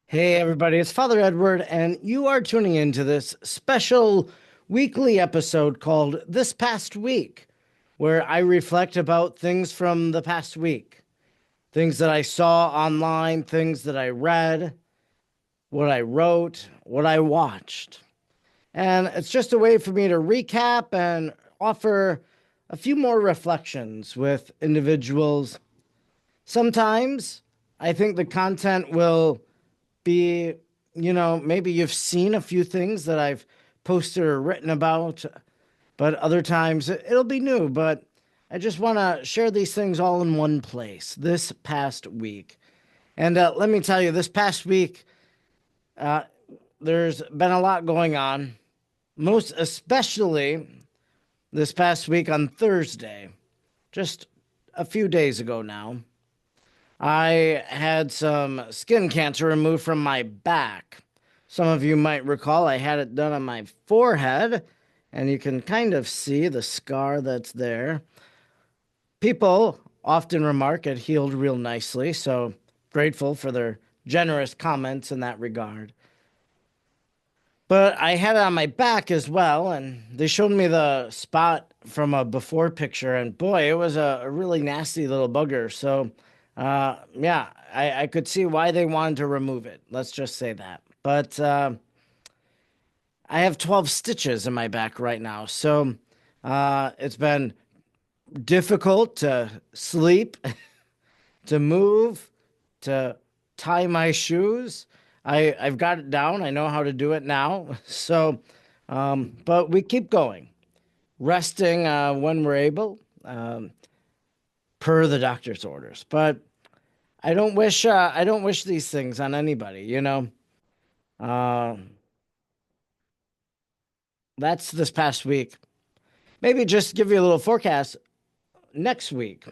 Hey, everybody, it's Father Edward, and you are tuning into this special weekly episode called This Past Week, where I reflect about things from the past week, things that I saw online, things that I read, what I wrote, what I watched. And it's just a way for me to recap and offer a few more reflections with individuals. Sometimes I think the content will be, maybe you've seen a few things that I've posted or written about, but other times it'll be new. But I just want to share these things all in one place this past week. And let me tell you, this past week, uh, there's been a lot going on, most especially this past week on Thursday, just a few days ago now. I had some skin cancer removed from my back. Some of you might recall I had it done on my forehead, and you can kind of see the scar that's there. People often remark it healed real nicely, so grateful for their generous comments in that regard. But I had it on my back as well, and they showed me the spot from a before picture, and boy, it was a really nasty little booger. So, yeah, I could see why they wanted to remove it. Let's just say that. But I have 12 stitches in my back right now, so it's been difficult to sleep, to move, to tie my shoes. I've got it down. I know how to do it now. So, but we keep going, resting when we're able, per the doctor's orders. But I don't wish these things on anybody. Uh, that's this past week. Maybe just give you a little forecast next week,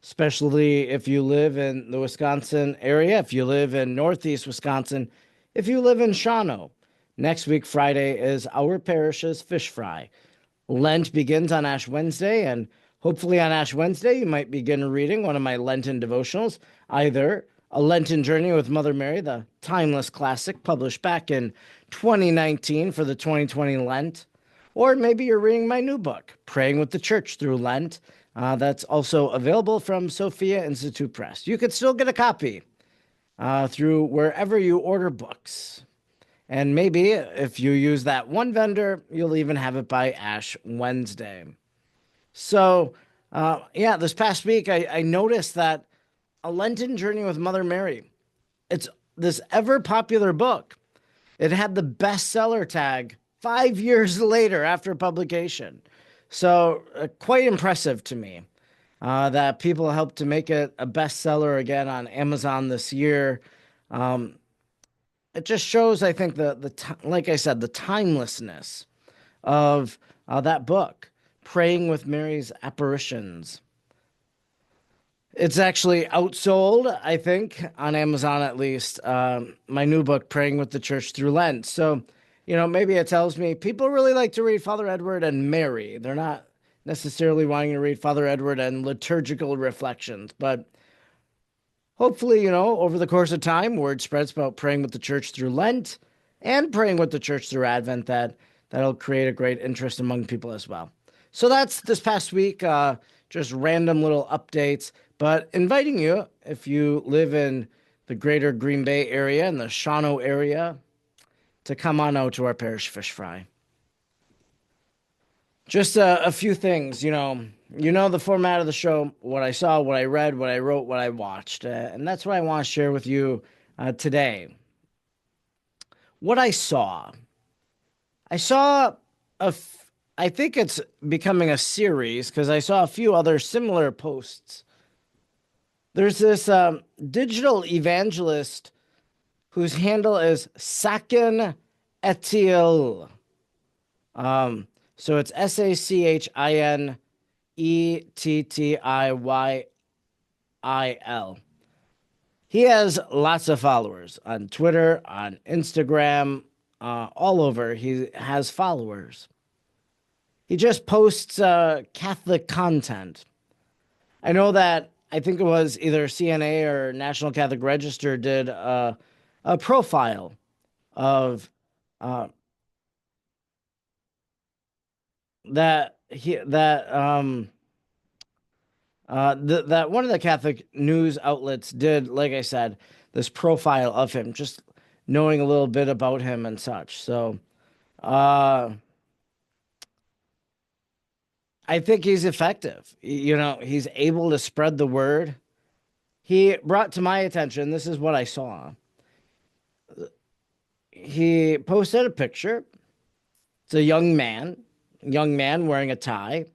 especially if you live in the Wisconsin area, if you live in Northeast Wisconsin, if you live in Shawano. Next week, Friday, is our parish's fish fry. Lent begins on Ash Wednesday, and hopefully on Ash Wednesday, you might begin reading one of my Lenten devotionals, either A Lenten Journey with Mother Mary, the timeless classic published back in 2019 for the 2020 Lent, or maybe you're reading my new book, Praying with the Church Through Lent. That's also available from Sophia Institute Press. You could still get a copy through wherever you order books. And maybe if you use that one vendor, you'll even have it by Ash Wednesday. So, yeah, this past week, I noticed that A Lenten Journey with Mother Mary, it's this ever popular book. It had the bestseller tag 5 years later after publication. So, quite impressive to me that people helped to make it a bestseller again on Amazon this year. Um, it just shows, I think, like I said, the timelessness of that book, Praying with Mary's Apparitions. It's actually outsold, I think, on Amazon at least. My new book, Praying with the Church Through Lent. So, maybe it tells me people really like to read Father Edward and Mary. They're not necessarily wanting to read Father Edward and liturgical reflections, but hopefully, over the course of time, word spreads about praying with the church through Lent and praying with the church through Advent that'll create a great interest among people as well. So that's this past week, just random little updates, but inviting you, if you live in the greater Green Bay area and the Shawano area, to come on out to our parish fish fry. Just a few things, the format of the show, what I saw, what I read, what I wrote, what I watched. And that's what I want to share with you today. What I saw. I saw I think it's becoming a series because I saw a few other similar posts. There's this digital evangelist whose handle is Sakin Etiel. So it's SACHINETTIYIL. He has lots of followers on Twitter, on Instagram, all over. He has followers. He just posts Catholic content. I know that I think it was either CNA or National Catholic Register did a profile of uh, that one of the Catholic news outlets did, like I said, this profile of him, just knowing a little bit about him and such. So uh, I think he's effective. He's able to spread the word. He brought to my attention, this is what I saw. He posted a picture. It's a young man wearing a tie.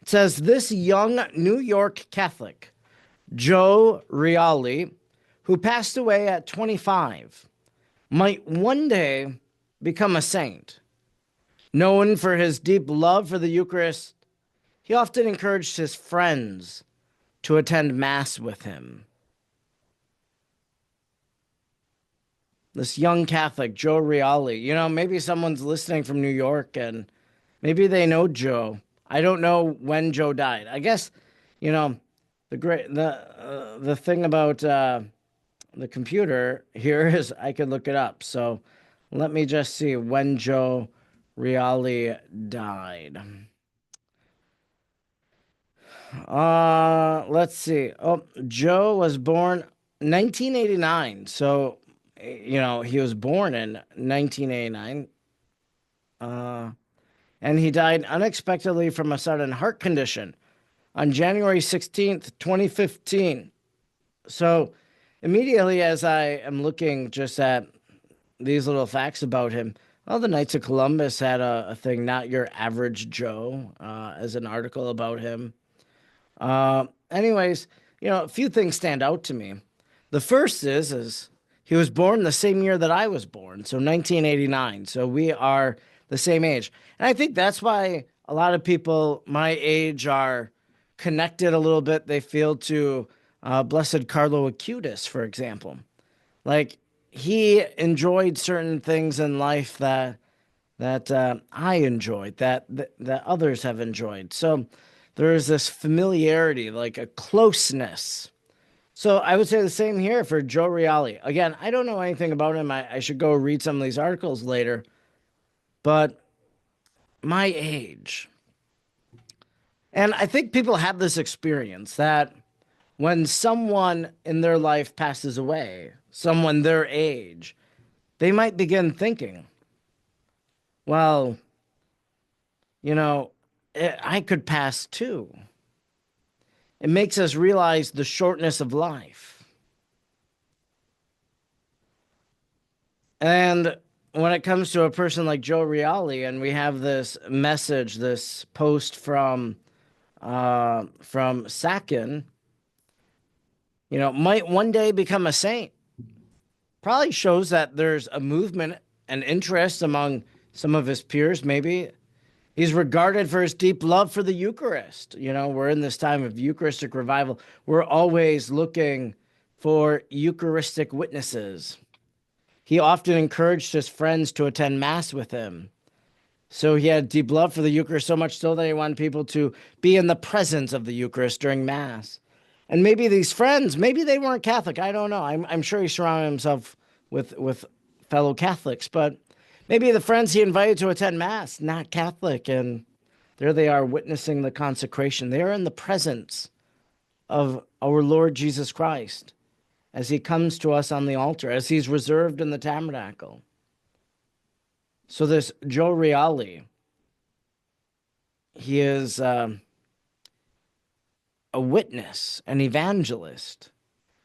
It says, "This young New York Catholic, Joe Reali, who passed away at 25, might one day become a saint. Known for his deep love for the Eucharist, he often encouraged his friends to attend Mass with him." This young Catholic, Joe Reali. Maybe someone's listening from New York and maybe they know Joe. I don't know when Joe died. I guess, you know, the thing about the computer here is I could look it up. So let me just see when Joe Reali died. Let's see. Oh, Joe was born 1989. So, he was born in 1989. And he died unexpectedly from a sudden heart condition on January 16th, 2015. So, immediately as I am looking just at these little facts about him, well, the Knights of Columbus had a thing, Not Your Average Joe, as an article about him. Anyways, a few things stand out to me. The first is he was born the same year that I was born, so 1989. So we are the same age. And I think that's why a lot of people my age are connected a little bit. They feel to Blessed Carlo Acutis, for example. Like he enjoyed certain things in life that I enjoyed, that others have enjoyed. So there is this familiarity, like a closeness. So I would say the same here for Joe Reali. Again, I don't know anything about him. I should go read some of these articles later. But my age, and I think people have this experience that when someone in their life passes away, someone their age, they might begin thinking, well, I could pass too. It makes us realize the shortness of life. And when it comes to a person like Joe Reali, and we have this message, this post from Sakin, might one day become a saint. Probably shows that there's a movement and interest among some of his peers, maybe. He's regarded for his deep love for the Eucharist. We're in this time of Eucharistic revival. We're always looking for Eucharistic witnesses. He often encouraged his friends to attend Mass with him. So he had deep love for the Eucharist, so much so that he wanted people to be in the presence of the Eucharist during Mass. And maybe these friends, maybe they weren't Catholic. I don't know. I'm sure he surrounded himself with fellow Catholics, but maybe the friends he invited to attend Mass, not Catholic, and there they are witnessing the consecration. They are in the presence of our Lord Jesus Christ as he comes to us on the altar, as he's reserved in the tabernacle. So this Joe Reali, he is a witness, an evangelist,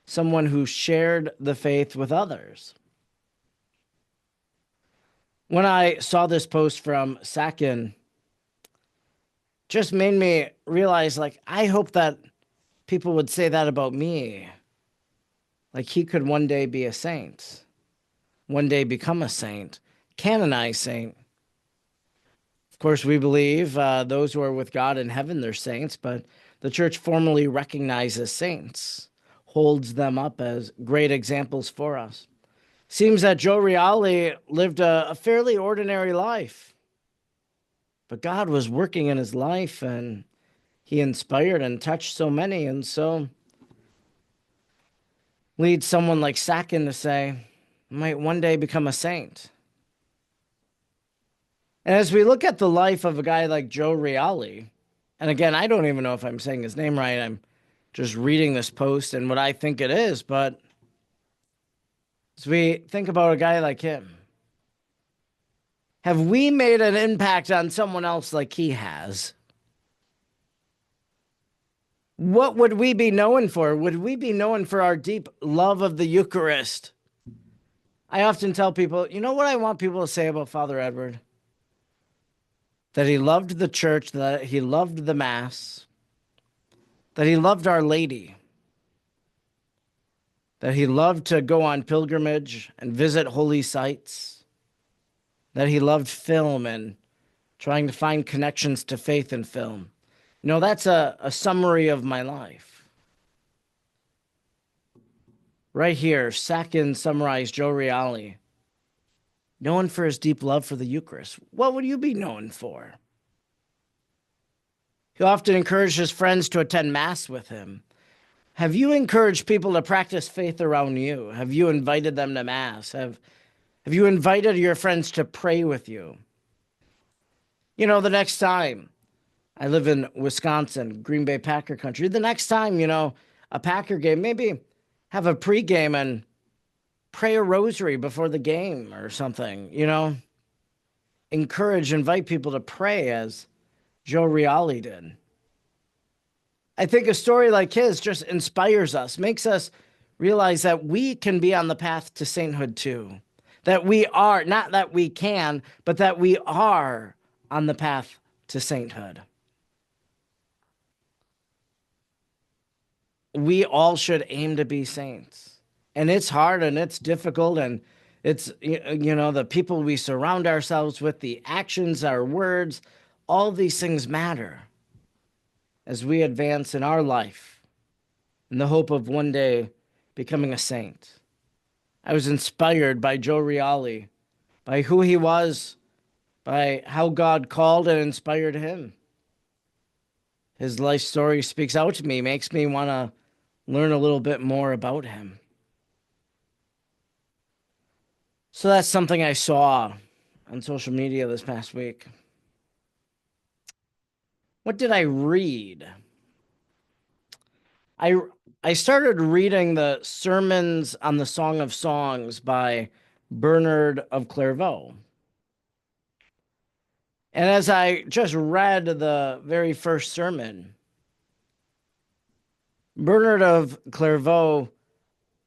someone who shared the faith with others. When I saw this post from Sakin, just made me realize, I hope that people would say that about me. He could one day be a saint, one day become a saint, canonized saint. Of course, we believe those who are with God in heaven, they're saints, but the church formally recognizes saints, holds them up as great examples for us. Seems that Joe Reali lived a fairly ordinary life, but God was working in his life and he inspired and touched so many, and so leads someone like Sakin to say, might one day become a saint. And as we look at the life of a guy like Joe Reali, and again, I don't even know if I'm saying his name right. I'm just reading this post and what I think it is. But as we think about a guy like him, have we made an impact on someone else like he has? What would we be known for? Would we be known for our deep love of the Eucharist? I often tell people, you know what I want people to say about Father Edward? That he loved the church, that he loved the Mass, that he loved Our Lady, that he loved to go on pilgrimage and visit holy sites, that he loved film and trying to find connections to faith in film. You know, that's a summary of my life. Right here, Sakin summarized Joe Reali, known for his deep love for the Eucharist. What would you be known for? He often encouraged his friends to attend Mass with him. Have you encouraged people to practice faith around you? Have you invited them to Mass? Have you invited your friends to pray with you? You know, the next time, I live in Wisconsin, Green Bay Packer country. The next time, you know, a Packer game, maybe have a pregame and pray a rosary before the game or something, you know. Invite people to pray as Joe Reali did. I think a story like his just inspires us, makes us realize that we can be on the path to sainthood too. That we are, not that we can, but that we are on the path to sainthood. We all should aim to be saints. And it's hard and it's difficult and it's, you know, the people we surround ourselves with, the actions, our words, all these things matter as we advance in our life in the hope of one day becoming a saint. I was inspired by Joe Reali, by who he was, by how God called and inspired him. His life story speaks out to me, makes me want to learn a little bit more about him. So that's something I saw on social media this past week. What did I read? I started reading the sermons on the Song of Songs by Bernard of Clairvaux. And as I just read the very first sermon, Bernard of Clairvaux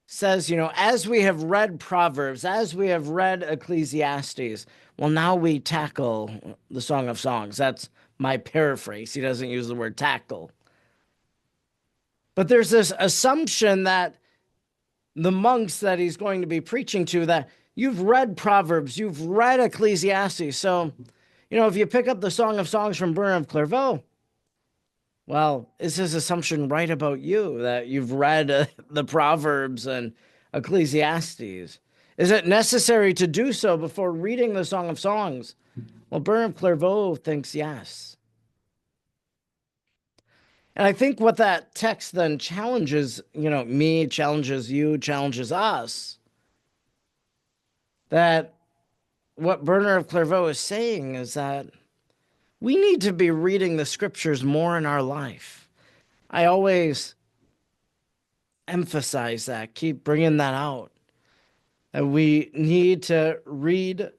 says, you know, as we have read Proverbs, as we have read Ecclesiastes, well, now we tackle the Song of Songs. That's my paraphrase. He doesn't use the word tackle. But there's this assumption that the monks that he's going to be preaching to, that you've read Proverbs, you've read Ecclesiastes. So, you know, if you pick up the Song of Songs from Bernard of Clairvaux, well, is his assumption right about you, that you've read the Proverbs and Ecclesiastes? Is it necessary to do so before reading the Song of Songs? Well, Bernard of Clairvaux thinks yes. And I think what that text then challenges, you know, me, challenges you, challenges us, that what Bernard of Clairvaux is saying is that we need to be reading the scriptures more in our life. I always emphasize that, keep bringing that out, that we need to read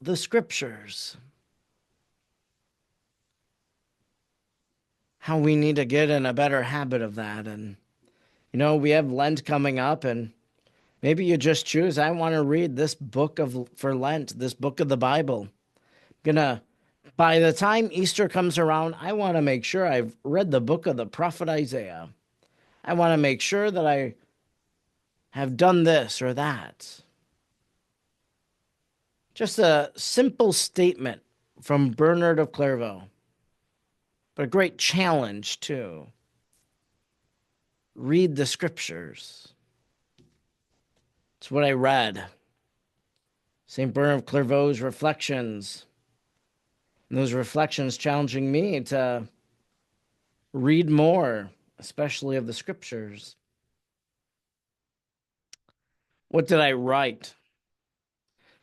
the scriptures. How we need to get in a better habit of that. And, you know, we have Lent coming up, and maybe you just choose, I want to read this book for Lent, this book of the Bible. By the time Easter comes around, I want to make sure I've read the book of the prophet Isaiah. I want to make sure that I have done this or that. Just a simple statement from Bernard of Clairvaux, but a great challenge too. Read the scriptures. It's what I read. St. Bernard of Clairvaux's reflections. And those reflections challenging me to read more, especially of the scriptures. What did I write?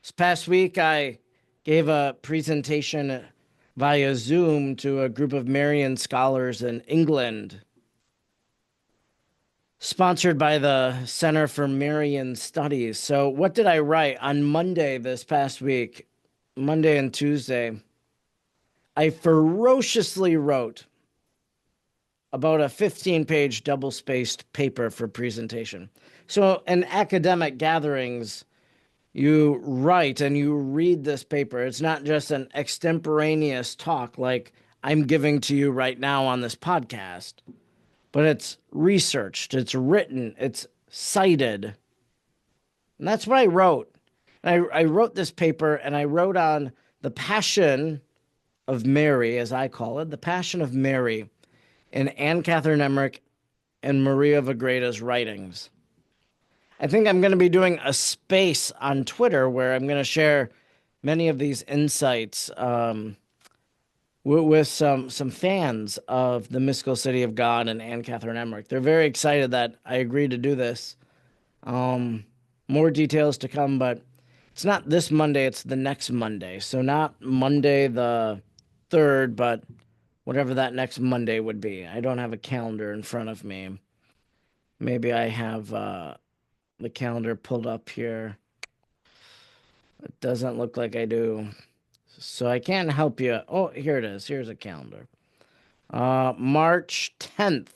This past week, I gave a presentation via Zoom to a group of Marian scholars in England, sponsored by the Center for Marian Studies. So, what did I write on Monday this past week? Monday and Tuesday, I ferociously wrote about a 15-page double-spaced paper for presentation. So, in academic gatherings, you write and you read this paper. It's not just an extemporaneous talk like I'm giving to you right now on this podcast, but it's researched, it's written, it's cited. And that's what I wrote. And I wrote this paper and I wrote on the Passion of Mary, as I call it, the Passion of Mary in Anne Catherine Emmerich and Maria of Agreda's writings. I think I'm going to be doing a space on Twitter where I'm going to share many of these insights with some fans of the Mystical City of God and Anne Catherine Emmerich. They're very excited that I agreed to do this. More details to come, but it's not this Monday, it's the next Monday. So not Monday the 3rd, but whatever that next Monday would be. I don't have a calendar in front of me. Maybe I have the calendar pulled up here. It doesn't look like I do. So I can't help you. Oh, here it is. Here's a calendar. March 10th,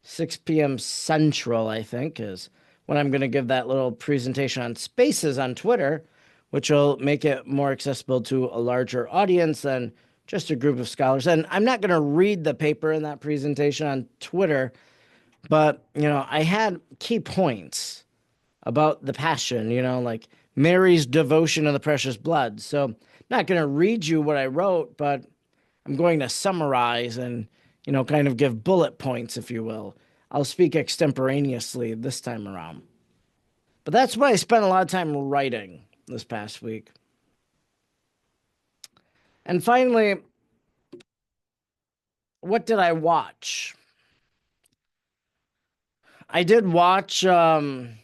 6 p.m. Central, I think, is when I'm going to give that little presentation on spaces on Twitter, which will make it more accessible to a larger audience than just a group of scholars. And I'm not going to read the paper in that presentation on Twitter, but, I had key points about the Passion, like Mary's devotion to the precious blood. So I'm not going to read you what I wrote, but I'm going to summarize and, kind of give bullet points, if you will. I'll speak extemporaneously this time around. But that's what I spent a lot of time writing this past week. And finally, what did I watch? I did watch, and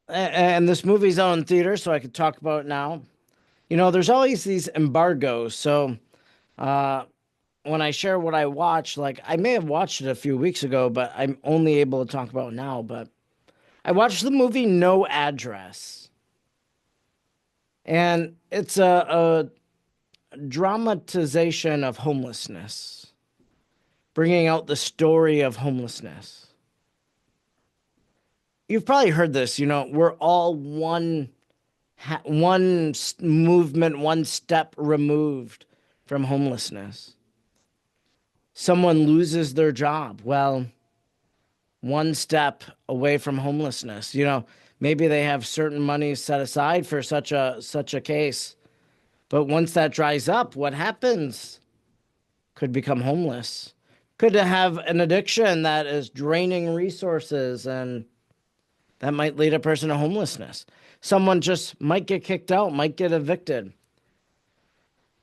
this movie's out in theater, so I could talk about it now. There's always these embargoes. So when I share what I watched, like I may have watched it a few weeks ago, but I'm only able to talk about it now. But I watched the movie No Address. And it's a dramatization of homelessness, bringing out the story of homelessness. You've probably heard this, we're all one movement, one step removed from homelessness. Someone loses their job. Well, one step away from homelessness. Maybe they have certain money set aside for such a case. But once that dries up, what happens? Could become homeless. Could have an addiction that is draining resources, and that might lead a person to homelessness. Someone just might get kicked out, might get evicted.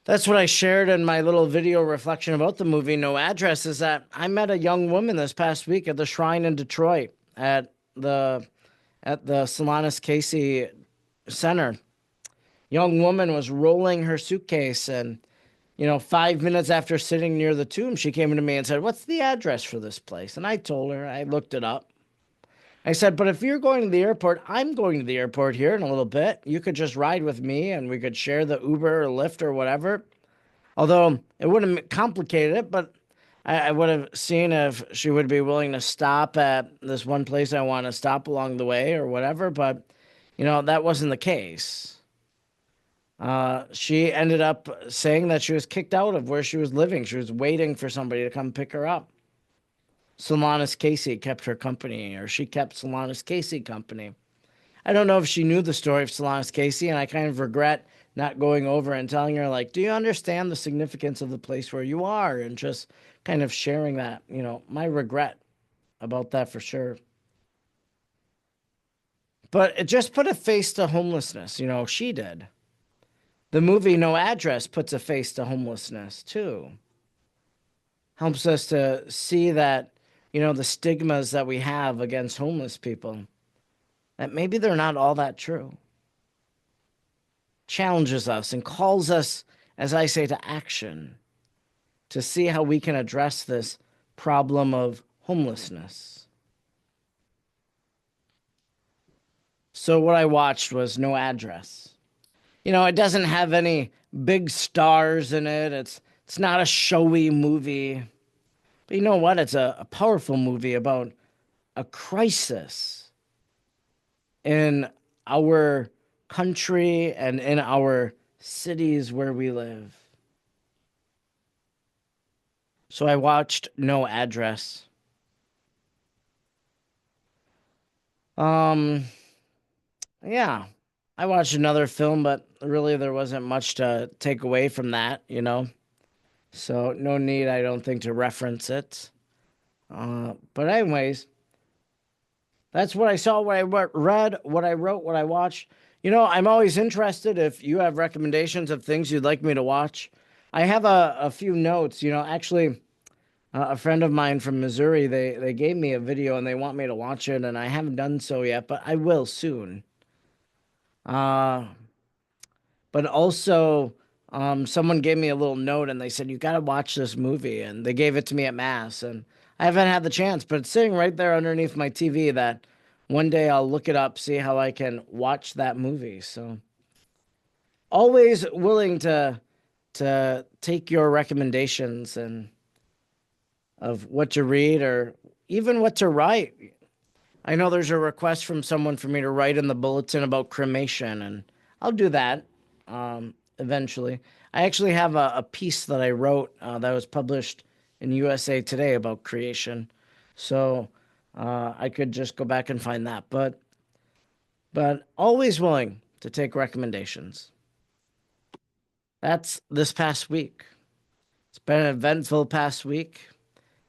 That's what I shared in my little video reflection about the movie No Address, is that I met a young woman this past week at the Shrine in Detroit at the Solanus Casey Center. Young woman was rolling her suitcase, and 5 minutes after sitting near the tomb, she came to me and said, "What's the address for this place?" And I told her, I looked it up. I said, "But if you're going to the airport, I'm going to the airport here in a little bit. You could just ride with me and we could share the Uber or Lyft or whatever." Although it wouldn't have complicated it, but I would have seen if she would be willing to stop at this one place I want to stop along the way or whatever. But, that wasn't the case. She ended up saying that she was kicked out of where she was living. She was waiting for somebody to come pick her up. Solanus Casey kept her company, or she kept Solanus Casey company. I don't know if she knew the story of Solanus Casey, and I kind of regret not going over and telling her, like, do you understand the significance of the place where you are? And just kind of sharing that, my regret about that for sure. But it just put a face to homelessness, she did. The movie No Address puts a face to homelessness too. Helps us to see that, the stigmas that we have against homeless people. that maybe they're not all that true. Challenges us and calls us, as I say, to action to see how we can address this problem of homelessness. So, what I watched was No Address. It doesn't have any big stars in it. It's not a showy movie. But you know what? It's a powerful movie about a crisis in our country and in our cities where we live. So I watched No Address. Um, yeah, I watched another film, but really there wasn't much to take away from that. So no need, I don't think, to reference it. But anyways, that's what I saw, what I read, what I wrote, what I watched. I'm always interested if you have recommendations of things you'd like me to watch. I have a few notes. Actually, a friend of mine from Missouri, they gave me a video and they want me to watch it, and I haven't done so yet, but I will soon. Uh, but also, someone gave me a little note and they said, you got to watch this movie. And they gave it to me at Mass. And I haven't had the chance, but it's sitting right there underneath my TV that one day I'll look it up, see how I can watch that movie. So always willing to take your recommendations and of what to read or even what to write. I know there's a request from someone for me to write in the bulletin about cremation, and I'll do that eventually. I actually have a piece that I wrote that was published in USA Today about creation, so I could just go back and find that. But always willing to take recommendations. That's this past week. It's been an eventful past week,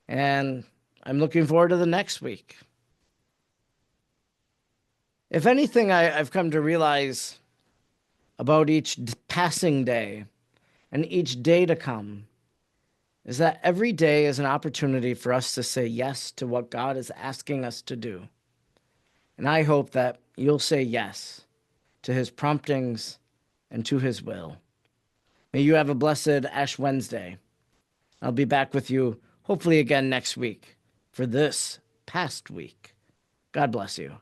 and I'm looking forward to the next week. If anything, I've come to realize about each passing day and each day to come is that every day is an opportunity for us to say yes to what God is asking us to do. And I hope that you'll say yes to his promptings and to his will. May you have a blessed Ash Wednesday. I'll be back with you hopefully again next week for this past week. God bless you.